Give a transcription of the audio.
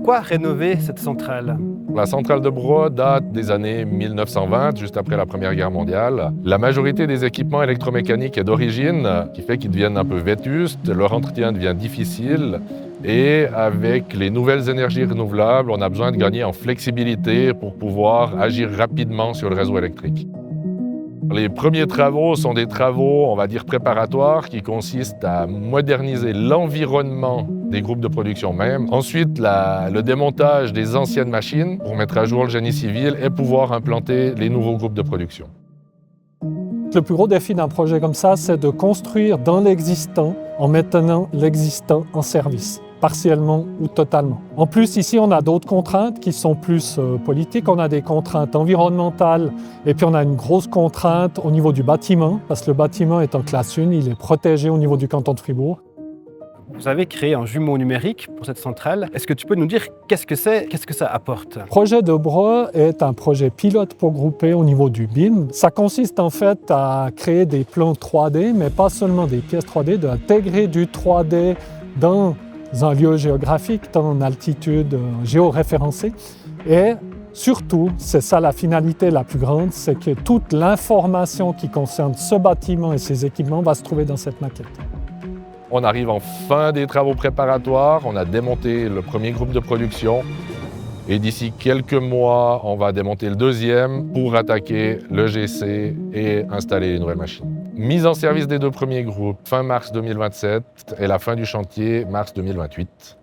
Pourquoi rénover cette centrale? La centrale de Broye date des années 1920, juste après la Première Guerre mondiale. La majorité des équipements électromécaniques est d'origine, qui fait qu'ils deviennent un peu vétustes, leur entretien devient difficile. Et avec les nouvelles énergies renouvelables, on a besoin de gagner en flexibilité pour pouvoir agir rapidement sur le réseau électrique. Les premiers travaux sont des travaux, on va dire, préparatoires qui consistent à moderniser l'environnement des groupes de production même. Ensuite, le démontage des anciennes machines pour mettre à jour le génie civil et pouvoir implanter les nouveaux groupes de production. Le plus gros défi d'un projet comme ça, c'est de construire dans l'existant en maintenant l'existant en service, partiellement ou totalement. En plus, ici, on a d'autres contraintes qui sont plus politiques. On a des contraintes environnementales et puis on a une grosse contrainte au niveau du bâtiment, parce que le bâtiment est en classe 1, il est protégé au niveau du canton de Fribourg. Vous avez créé un jumeau numérique pour cette centrale. Est-ce que tu peux nous dire qu'est-ce que c'est, qu'est-ce que ça apporte? Le projet de Broye est un projet pilote pour grouper au niveau du BIM. Ça consiste en fait à créer des plans 3D, mais pas seulement des pièces 3D, d'intégrer du 3D dans un lieu géographique, en altitude géoréférencée. Et surtout, c'est ça la finalité la plus grande, c'est que toute l'information qui concerne ce bâtiment et ses équipements va se trouver dans cette maquette. On arrive en fin des travaux préparatoires, on a démonté le premier groupe de production et d'ici quelques mois, on va démonter le deuxième pour attaquer le GC et installer les nouvelles machines. Mise en service des deux premiers groupes fin mars 2027 et la fin du chantier mars 2028.